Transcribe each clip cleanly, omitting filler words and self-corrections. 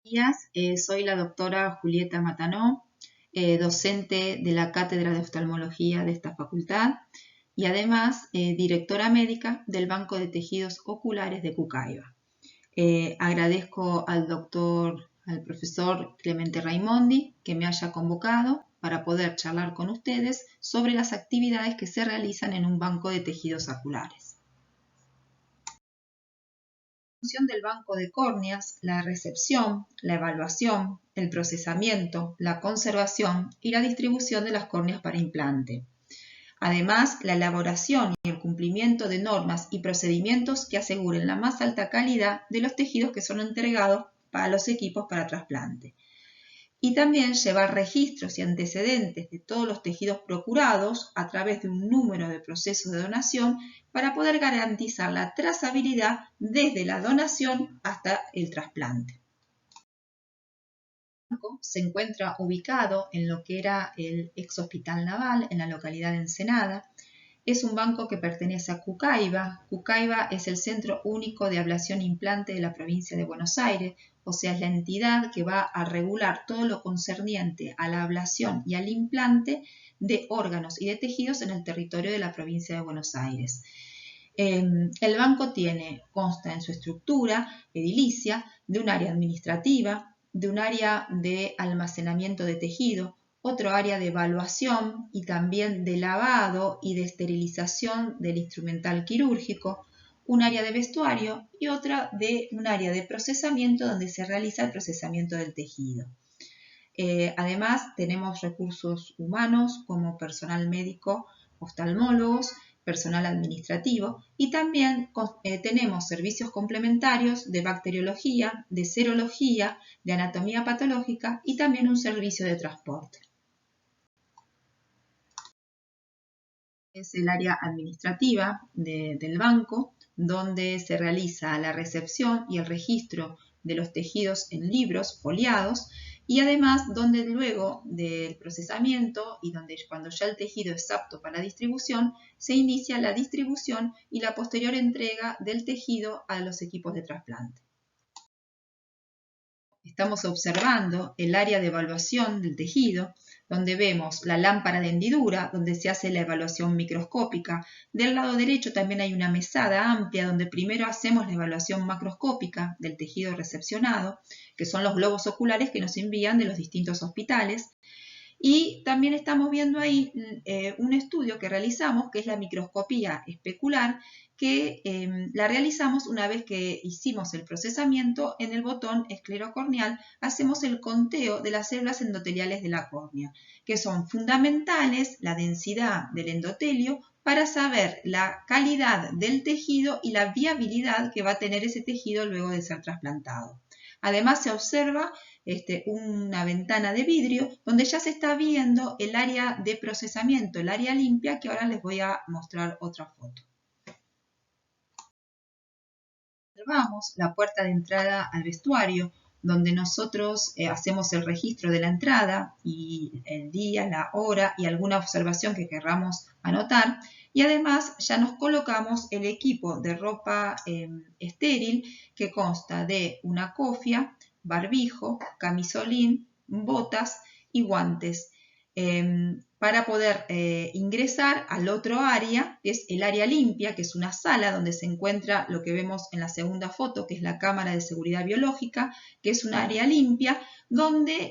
Días, soy la doctora Julieta Matanó, docente de la Cátedra de Oftalmología de esta facultad y además directora médica del Banco de Tejidos Oculares de Cucaibá. Agradezco al profesor Clemente Raimondi que me haya convocado para poder charlar con ustedes sobre las actividades que se realizan en un banco de tejidos oculares. Función del banco de córneas, la recepción, la evaluación, el procesamiento, la conservación y la distribución de las córneas para implante. Además, la elaboración y el cumplimiento de normas y procedimientos que aseguren la más alta calidad de los tejidos que son entregados para los equipos para trasplante. Y también llevar registros y antecedentes de todos los tejidos procurados a través de un número de procesos de donación para poder garantizar la trazabilidad desde la donación hasta el trasplante. El banco se encuentra ubicado en lo que era el ex Hospital Naval, en la localidad de Ensenada. Es un banco que pertenece a Cucaibá. Cucaibá es el Centro Único de Ablación e Implante de la provincia de Buenos Aires, o sea, es la entidad que va a regular todo lo concerniente a la ablación y al implante de órganos y de tejidos en el territorio de la provincia de Buenos Aires. El banco consta en su estructura edilicia de un área administrativa, de un área de almacenamiento de tejido, otro área de evaluación y también de lavado y de esterilización del instrumental quirúrgico, un área de vestuario y un área de procesamiento donde se realiza el procesamiento del tejido. Además, tenemos recursos humanos como personal médico, oftalmólogos, personal administrativo y también tenemos servicios complementarios de bacteriología, de serología, de anatomía patológica y también un servicio de transporte. Es el área administrativa del banco, donde se realiza la recepción y el registro de los tejidos en libros foliados y además donde luego del procesamiento y donde cuando ya el tejido es apto para la distribución, se inicia la distribución y la posterior entrega del tejido a los equipos de trasplante. Estamos observando el área de evaluación del tejido, donde vemos la lámpara de hendidura, donde se hace la evaluación microscópica. Del lado derecho también hay una mesada amplia, donde primero hacemos la evaluación macroscópica del tejido recepcionado, que son los globos oculares que nos envían de los distintos hospitales. Y también estamos viendo ahí un estudio que realizamos, que es la microscopía especular, que la realizamos una vez que hicimos el procesamiento en el botón esclerocorneal, hacemos el conteo de las células endoteliales de la córnea, que son fundamentales, la densidad del endotelio, para saber la calidad del tejido y la viabilidad que va a tener ese tejido luego de ser trasplantado. Además se observa una ventana de vidrio donde ya se está viendo el área de procesamiento, el área limpia, que ahora les voy a mostrar otra foto. Observamos la puerta de entrada al vestuario, donde nosotros hacemos el registro de la entrada y el día, la hora y alguna observación que querramos anotar. Y además ya nos colocamos el equipo de ropa estéril que consta de una cofia, barbijo, camisolín, botas y guantes. Para poder ingresar al otro área, que es el área limpia, que es una sala donde se encuentra lo que vemos en la segunda foto, que es la cámara de seguridad biológica, que es un área limpia,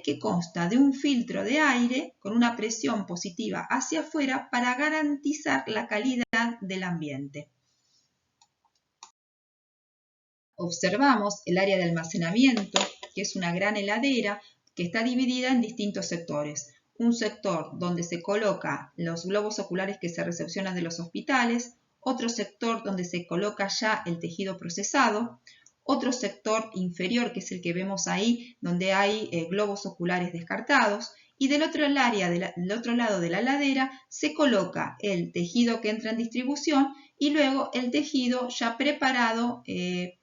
que consta de un filtro de aire con una presión positiva hacia afuera para garantizar la calidad del ambiente. Observamos el área de almacenamiento, que es una gran heladera que está dividida en distintos sectores. Un sector donde se coloca los globos oculares que se recepcionan de los hospitales, otro sector donde se coloca ya el tejido procesado, otro sector inferior que es el que vemos ahí, donde hay globos oculares descartados, y del otro lado de la heladera se coloca el tejido que entra en distribución y luego el tejido ya preparado, que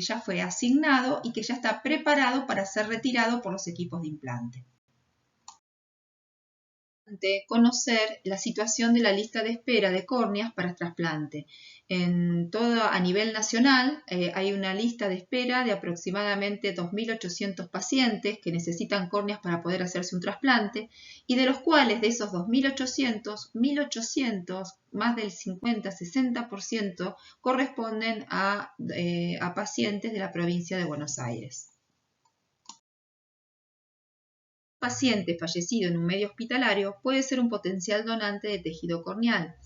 ya fue asignado y que ya está preparado para ser retirado por los equipos de implante. Conocer la situación de la lista de espera de córneas para trasplante. A nivel nacional hay una lista de espera de aproximadamente 2.800 pacientes que necesitan córneas para poder hacerse un trasplante y de los cuales de esos 2.800, 1.800, más del 50-60% corresponden a pacientes de la provincia de Buenos Aires. Paciente fallecido en un medio hospitalario puede ser un potencial donante de tejido corneal.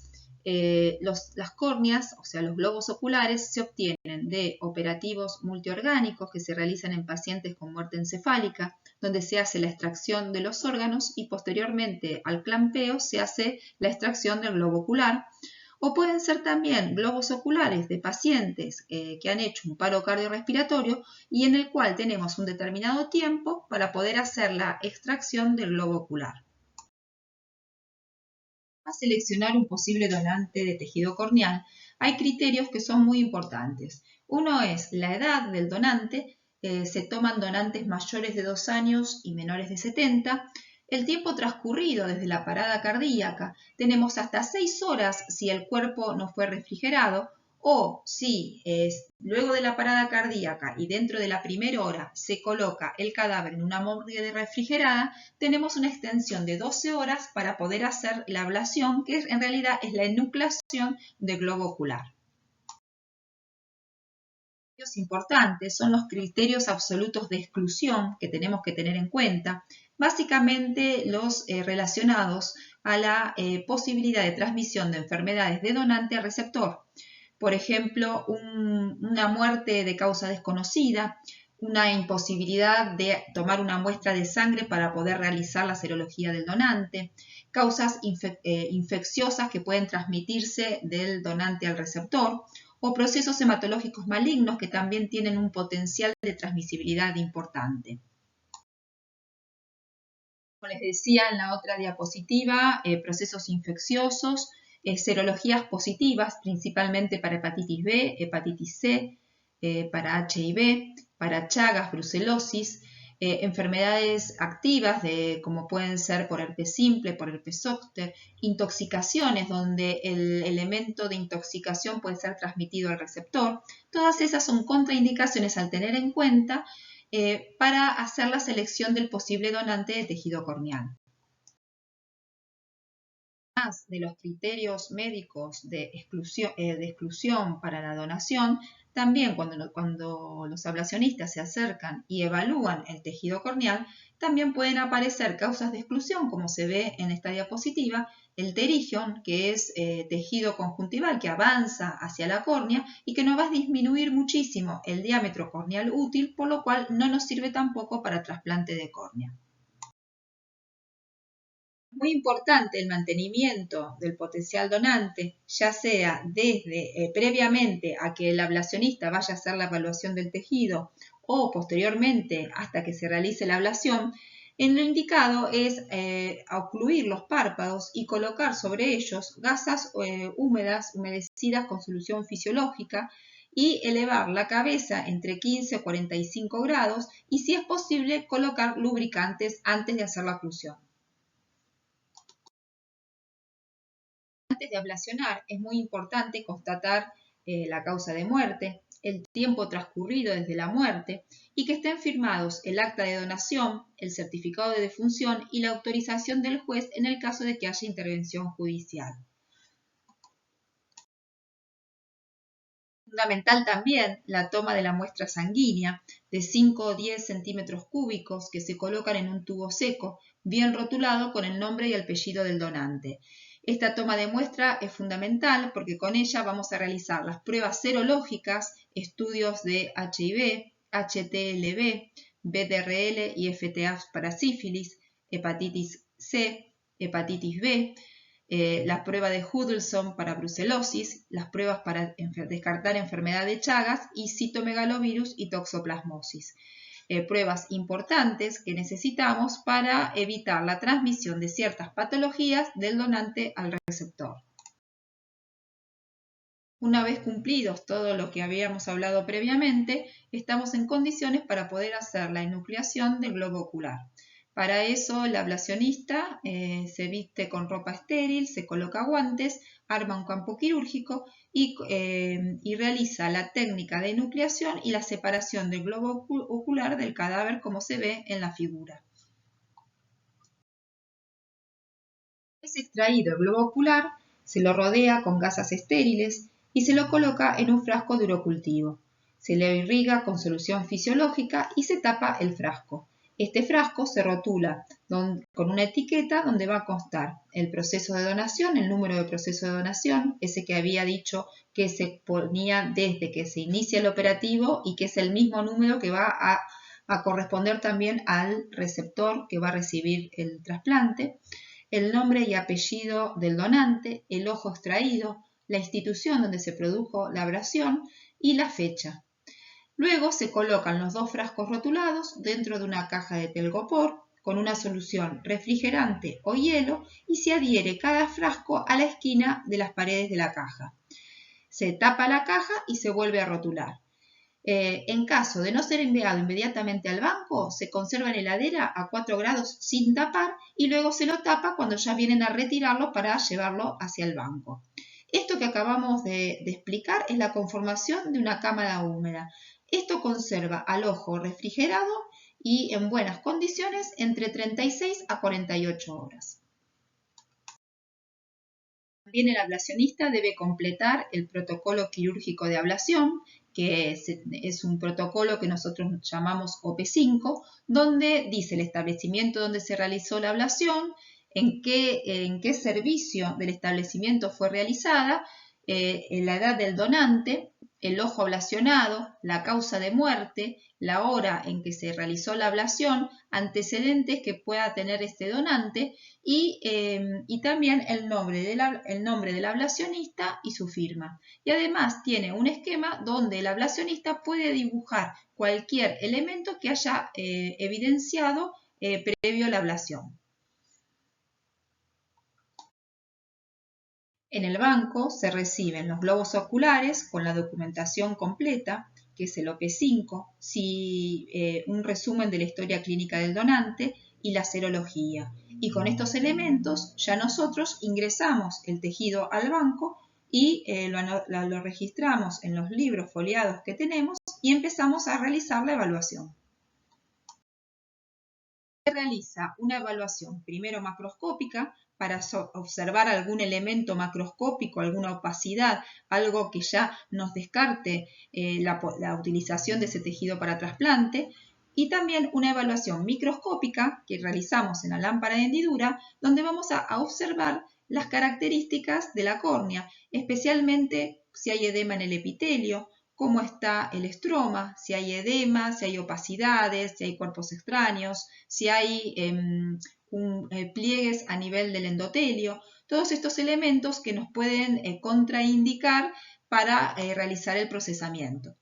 Las córneas, o sea, los globos oculares, se obtienen de operativos multiorgánicos que se realizan en pacientes con muerte encefálica, donde se hace la extracción de los órganos y posteriormente al clampeo se hace la extracción del globo ocular. O pueden ser también globos oculares de pacientes que han hecho un paro cardiorrespiratorio y en el cual tenemos un determinado tiempo para poder hacer la extracción del globo ocular. Para seleccionar un posible donante de tejido corneal, hay criterios que son muy importantes. Uno es la edad del donante, se toman donantes mayores de 2 años y menores de 70, el tiempo transcurrido desde la parada cardíaca, tenemos hasta 6 horas si el cuerpo no fue refrigerado, o si luego de la parada cardíaca y dentro de la primera hora se coloca el cadáver en una morgue refrigerada, tenemos una extensión de 12 horas para poder hacer la ablación, que en realidad es la enucleación del globo ocular. Importantes son los criterios absolutos de exclusión que tenemos que tener en cuenta, básicamente los relacionados a la posibilidad de transmisión de enfermedades de donante a receptor. Por ejemplo, una muerte de causa desconocida, una imposibilidad de tomar una muestra de sangre para poder realizar la serología del donante, causas infecciosas que pueden transmitirse del donante al receptor, o procesos hematológicos malignos que también tienen un potencial de transmisibilidad importante. Como les decía en la otra diapositiva, procesos infecciosos, serologías positivas, principalmente para hepatitis B, hepatitis C, para HIV, para Chagas, brucelosis, enfermedades activas como pueden ser por herpes simple, por herpes zóster, intoxicaciones donde el elemento de intoxicación puede ser transmitido al receptor. Todas esas son contraindicaciones al tener en cuenta para hacer la selección del posible donante de tejido corneal. Además de los criterios médicos de exclusión para la donación, también cuando los ablacionistas se acercan y evalúan el tejido corneal, también pueden aparecer causas de exclusión, como se ve en esta diapositiva, el pterigion, que es tejido conjuntival que avanza hacia la córnea y que nos va a disminuir muchísimo el diámetro corneal útil, por lo cual no nos sirve tampoco para trasplante de córnea. Muy importante el mantenimiento del potencial donante, ya sea desde previamente a que el ablacionista vaya a hacer la evaluación del tejido o posteriormente hasta que se realice la ablación. En lo indicado es ocluir los párpados y colocar sobre ellos gasas húmedas, humedecidas con solución fisiológica y elevar la cabeza entre 15 y 45 grados y si es posible colocar lubricantes antes de hacer la oclusión. Antes de ablacionar es muy importante constatar la causa de muerte, el tiempo transcurrido desde la muerte y que estén firmados el acta de donación, el certificado de defunción y la autorización del juez en el caso de que haya intervención judicial. Fundamental también la toma de la muestra sanguínea de 5 o 10 centímetros cúbicos que se colocan en un tubo seco, bien rotulado con el nombre y apellido del donante. Esta toma de muestra es fundamental porque con ella vamos a realizar las pruebas serológicas, estudios de HIV, HTLV, BDRL y FTA para sífilis, hepatitis C, hepatitis B, la prueba de Huddleston para brucelosis, las pruebas para descartar enfermedad de Chagas y citomegalovirus y toxoplasmosis. Pruebas importantes que necesitamos para evitar la transmisión de ciertas patologías del donante al receptor. Una vez cumplidos todo lo que habíamos hablado previamente, estamos en condiciones para poder hacer la enucleación del globo ocular. Para eso el ablacionista se viste con ropa estéril, se coloca guantes, arma un campo quirúrgico y realiza la técnica de enucleación y la separación del globo ocular del cadáver, como se ve en la figura. Es extraído el globo ocular, se lo rodea con gasas estériles y se lo coloca en un frasco de urocultivo. Se le irriga con solución fisiológica y se tapa el frasco. Este frasco se rotula con una etiqueta donde va a constar el proceso de donación, el número de proceso de donación, ese que había dicho que se ponía desde que se inicia el operativo y que es el mismo número que va a corresponder también al receptor que va a recibir el trasplante, el nombre y apellido del donante, el ojo extraído, la institución donde se produjo la ablación y la fecha. Luego se colocan los dos frascos rotulados dentro de una caja de telgopor con una solución refrigerante o hielo y se adhiere cada frasco a la esquina de las paredes de la caja. Se tapa la caja y se vuelve a rotular. En caso de no ser enviado inmediatamente al banco, se conserva en heladera a 4 grados sin tapar y luego se lo tapa cuando ya vienen a retirarlo para llevarlo hacia el banco. Esto que acabamos de explicar es la conformación de una cámara húmeda. Esto conserva al ojo refrigerado y en buenas condiciones entre 36 a 48 horas. También el ablacionista debe completar el protocolo quirúrgico de ablación, que es un protocolo que nosotros llamamos OP5, donde dice el establecimiento donde se realizó la ablación, en qué servicio del establecimiento fue realizada, la edad del donante, el ojo ablacionado, la causa de muerte, la hora en que se realizó la ablación, antecedentes que pueda tener este donante y también el nombre del ablacionista y su firma. Y además tiene un esquema donde el ablacionista puede dibujar cualquier elemento que haya evidenciado previo a la ablación. En el banco se reciben los globos oculares con la documentación completa, que es el OP5, un resumen de la historia clínica del donante y la serología. Y con estos elementos ya nosotros ingresamos el tejido al banco y lo registramos en los libros foliados que tenemos y empezamos a realizar la evaluación. Se realiza una evaluación primero macroscópica para observar algún elemento macroscópico, alguna opacidad, algo que ya nos descarte la utilización de ese tejido para trasplante, y también una evaluación microscópica que realizamos en la lámpara de hendidura, donde vamos a observar las características de la córnea, especialmente si hay edema en el epitelio, cómo está el estroma, si hay edema, si hay opacidades, si hay cuerpos extraños, si hay pliegues a nivel del endotelio, todos estos elementos que nos pueden contraindicar para realizar el procesamiento.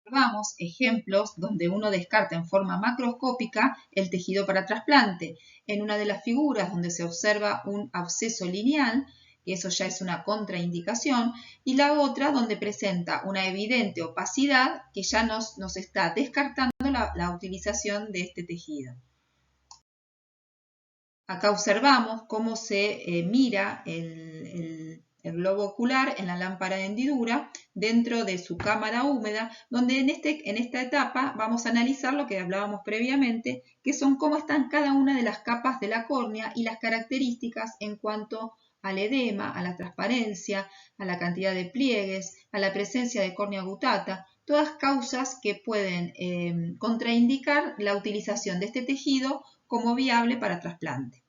Observamos ejemplos donde uno descarta en forma macroscópica el tejido para trasplante. En una de las figuras donde se observa un absceso lineal, que eso ya es una contraindicación, y la otra donde presenta una evidente opacidad que ya nos está descartando la utilización de este tejido. Acá observamos cómo se mira el globo ocular en la lámpara de hendidura dentro de su cámara húmeda, donde en esta etapa vamos a analizar lo que hablábamos previamente, que son cómo están cada una de las capas de la córnea y las características en cuanto al edema, a la transparencia, a la cantidad de pliegues, a la presencia de córnea gutata, todas causas que pueden contraindicar la utilización de este tejido como viable para trasplante.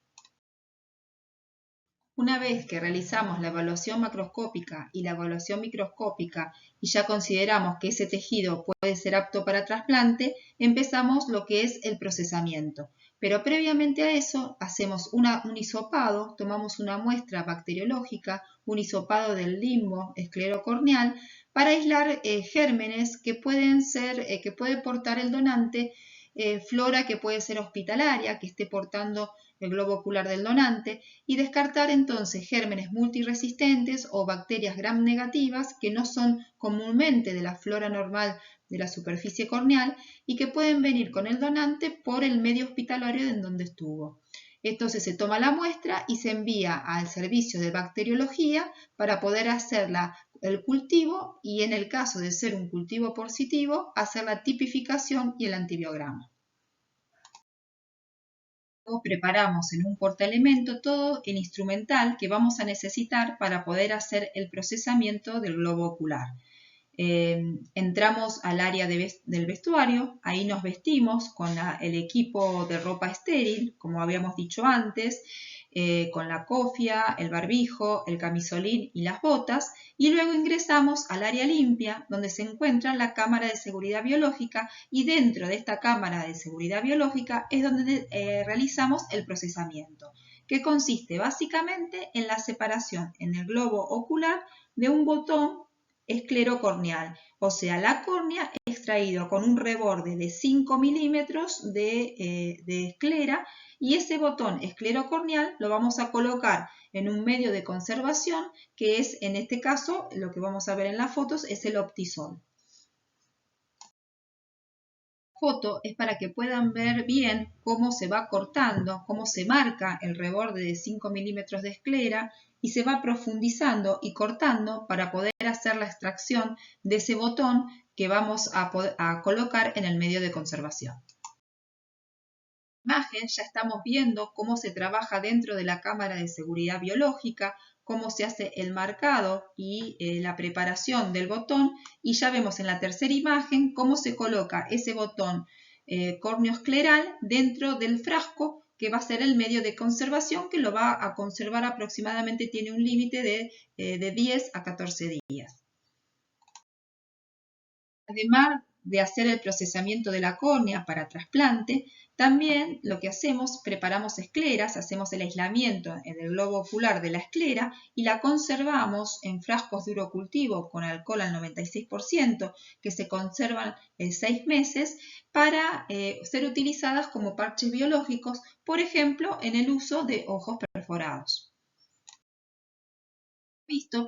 Una vez que realizamos la evaluación macroscópica y la evaluación microscópica y ya consideramos que ese tejido puede ser apto para trasplante, empezamos lo que es el procesamiento. Pero previamente a eso hacemos un hisopado, tomamos una muestra bacteriológica, un hisopado del limbo esclerocorneal para aislar gérmenes que puede portar el donante, flora que puede ser hospitalaria, que esté portando el globo ocular del donante y descartar entonces gérmenes multiresistentes o bacterias gram negativas que no son comúnmente de la flora normal de la superficie corneal y que pueden venir con el donante por el medio hospitalario en donde estuvo. Entonces se toma la muestra y se envía al servicio de bacteriología para poder hacer el cultivo y en el caso de ser un cultivo positivo, hacer la tipificación y el antibiograma. Preparamos en un portaelemento todo el instrumental que vamos a necesitar para poder hacer el procesamiento del globo ocular. Entramos al área del vestuario, ahí nos vestimos con el equipo de ropa estéril, como habíamos dicho antes, con la cofia, el barbijo, el camisolín y las botas, y luego ingresamos al área limpia, donde se encuentra la cámara de seguridad biológica, y dentro de esta cámara de seguridad biológica es donde realizamos el procesamiento, que consiste básicamente en la separación en el globo ocular de un botón esclerocorneal, o sea, la córnea extraído con un reborde de 5 milímetros de esclera, y ese botón esclerocorneal lo vamos a colocar en un medio de conservación que es, en este caso, lo que vamos a ver en las fotos, es el Optisol. Foto es para que puedan ver bien cómo se va cortando, cómo se marca el reborde de 5 milímetros de esclera y se va profundizando y cortando para poder hacer la extracción de ese botón que vamos a colocar en el medio de conservación. En la imagen ya estamos viendo cómo se trabaja dentro de la cámara de seguridad biológica, cómo se hace el marcado y la preparación del botón, y ya vemos en la tercera imagen cómo se coloca ese botón córneo-escleral dentro del frasco que va a ser el medio de conservación, que lo va a conservar aproximadamente, tiene un límite de 10 a 14 días. Además de hacer el procesamiento de la córnea para trasplante, también lo que hacemos, preparamos escleras, hacemos el aislamiento en el globo ocular de la esclera y la conservamos en frascos de urocultivo con alcohol al 96%, que se conservan 6 meses para ser utilizadas como parches biológicos, por ejemplo, en el uso de ojos perforados.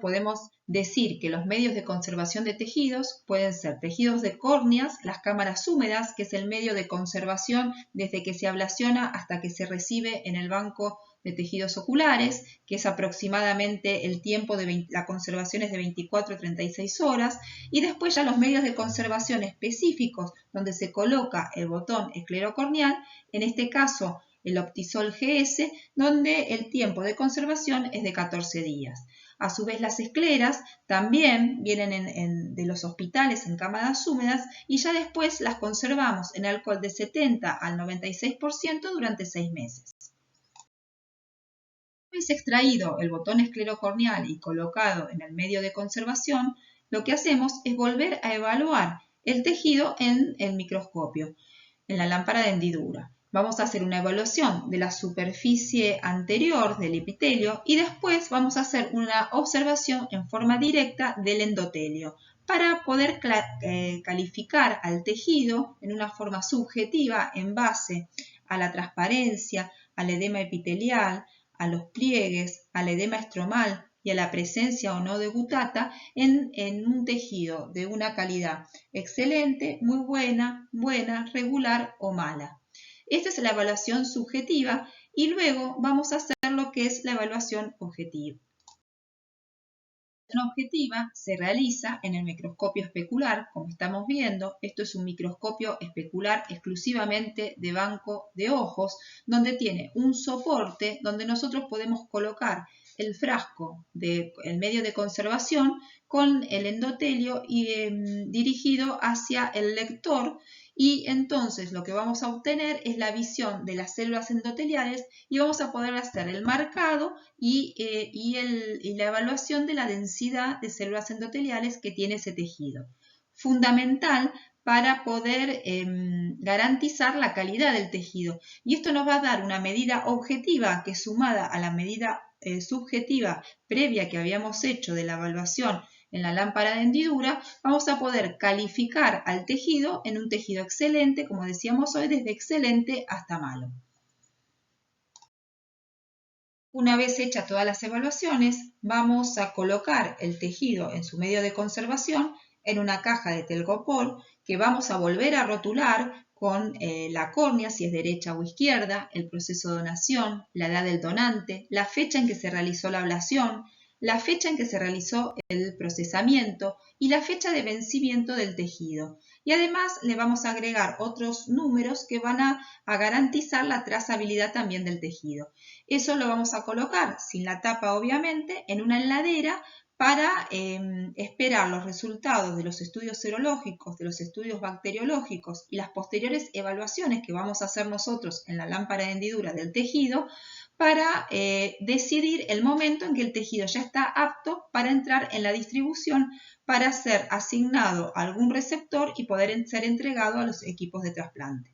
Podemos decir que los medios de conservación de tejidos pueden ser tejidos de córneas, las cámaras húmedas, que es el medio de conservación desde que se ablaciona hasta que se recibe en el banco de tejidos oculares, que es aproximadamente el tiempo de la conservación es de 24 a 36 horas, y después ya los medios de conservación específicos donde se coloca el botón esclerocorneal, en este caso el Optisol GS, donde el tiempo de conservación es de 14 días. A su vez, las escleras también vienen de los hospitales en cámaras húmedas y ya después las conservamos en alcohol de 70 al 96% durante 6 meses. Una vez extraído el botón esclerocorneal y colocado en el medio de conservación, lo que hacemos es volver a evaluar el tejido en el microscopio, en la lámpara de hendidura. Vamos a hacer una evaluación de la superficie anterior del epitelio y después vamos a hacer una observación en forma directa del endotelio para poder calificar al tejido en una forma subjetiva en base a la transparencia, al edema epitelial, a los pliegues, al edema estromal y a la presencia o no de gutata en un tejido de una calidad excelente, muy buena, regular o mala. Esta es la evaluación subjetiva y luego vamos a hacer lo que es la evaluación objetiva. La evaluación objetiva se realiza en el microscopio especular, como estamos viendo. Esto es un microscopio especular exclusivamente de banco de ojos, donde tiene un soporte donde nosotros podemos colocar el frasco del medio de conservación con el endotelio dirigido hacia el lector, y entonces lo que vamos a obtener es la visión de las células endoteliales y vamos a poder hacer el marcado y la evaluación de la densidad de células endoteliales que tiene ese tejido. Fundamental para poder garantizar la calidad del tejido. Y esto nos va a dar una medida objetiva que, sumada a la medida subjetiva previa que habíamos hecho de la evaluación en la lámpara de hendidura, vamos a poder calificar al tejido en un tejido excelente, como decíamos hoy, desde excelente hasta malo. Una vez hechas todas las evaluaciones, vamos a colocar el tejido en su medio de conservación en una caja de telgopor que vamos a volver a rotular con la córnea, si es derecha o izquierda, el proceso de donación, la edad del donante, la fecha en que se realizó la ablación, la fecha en que se realizó el procesamiento y la fecha de vencimiento del tejido. Y además le vamos a agregar otros números que van a garantizar la trazabilidad también del tejido. Eso lo vamos a colocar, sin la tapa obviamente, en una heladera para esperar los resultados de los estudios serológicos, de los estudios bacteriológicos y las posteriores evaluaciones que vamos a hacer nosotros en la lámpara de hendidura del tejido para decidir el momento en que el tejido ya está apto para entrar en la distribución para ser asignado a algún receptor y poder ser entregado a los equipos de trasplante.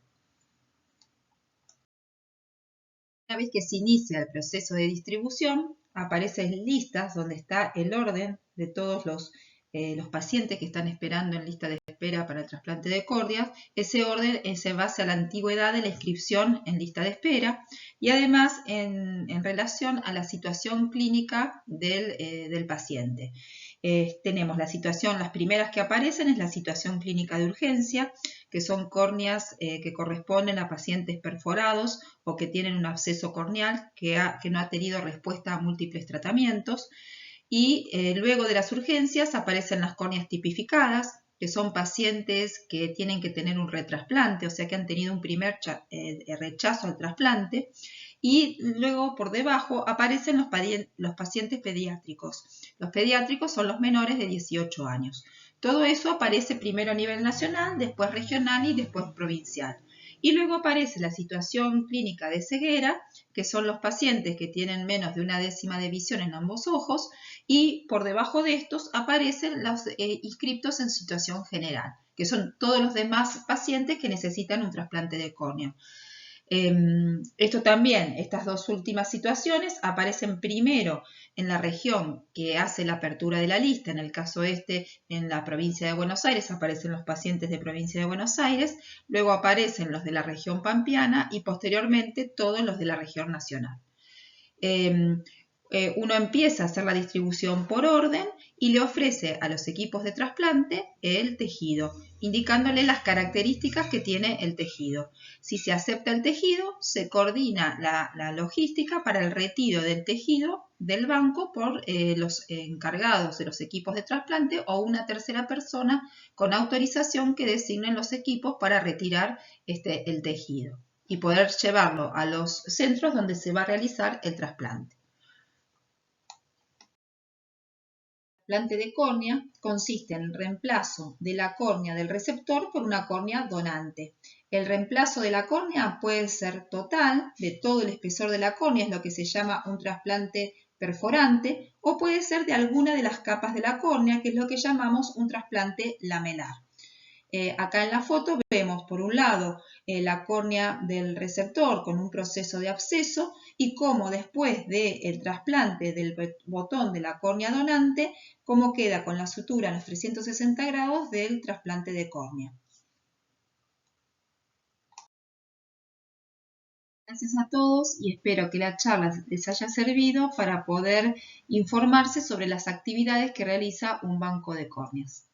Una vez que se inicia el proceso de distribución, aparecen listas donde está el orden de todos los pacientes que están esperando en lista de espera para el trasplante de córneas. Ese orden se basa en la antigüedad de la inscripción en lista de espera y además en relación a la situación clínica del paciente. Tenemos la situación, las primeras que aparecen es la situación clínica de urgencia, que son córneas que corresponden a pacientes perforados o que tienen un absceso corneal que no ha tenido respuesta a múltiples tratamientos. Y luego de las urgencias aparecen las córneas tipificadas, que son pacientes que tienen que tener un retrasplante, o sea que han tenido un primer rechazo al trasplante. Y luego por debajo aparecen los pacientes pediátricos. Los pediátricos son los menores de 18 años. Todo eso aparece primero a nivel nacional, después regional y después provincial. Y luego aparece la situación clínica de ceguera, que son los pacientes que tienen menos de 1/10 de visión en ambos ojos, y por debajo de estos aparecen los inscriptos en situación general, que son todos los demás pacientes que necesitan un trasplante de córnea. Esto también, estas dos últimas situaciones aparecen primero en la región que hace la apertura de la lista. En el caso en la provincia de Buenos Aires aparecen los pacientes de provincia de Buenos Aires, luego aparecen los de la región pampeana y posteriormente todos los de la región nacional. Uno empieza a hacer la distribución por orden y le ofrece a los equipos de trasplante el tejido, indicándole las características que tiene el tejido. Si se acepta el tejido, se coordina la logística para el retiro del tejido del banco por los encargados de los equipos de trasplante o una tercera persona con autorización que designen los equipos para retirar el tejido y poder llevarlo a los centros donde se va a realizar el trasplante. El trasplante de córnea consiste en el reemplazo de la córnea del receptor por una córnea donante. El reemplazo de la córnea puede ser total, de todo el espesor de la córnea, es lo que se llama un trasplante perforante, o puede ser de alguna de las capas de la córnea, que es lo que llamamos un trasplante lamelar. Acá en la foto vemos por un lado la córnea del receptor con un proceso de absceso y cómo después del trasplante del botón de la córnea donante, cómo queda con la sutura a los 360 grados del trasplante de córnea. Gracias a todos y espero que la charla les haya servido para poder informarse sobre las actividades que realiza un banco de córneas.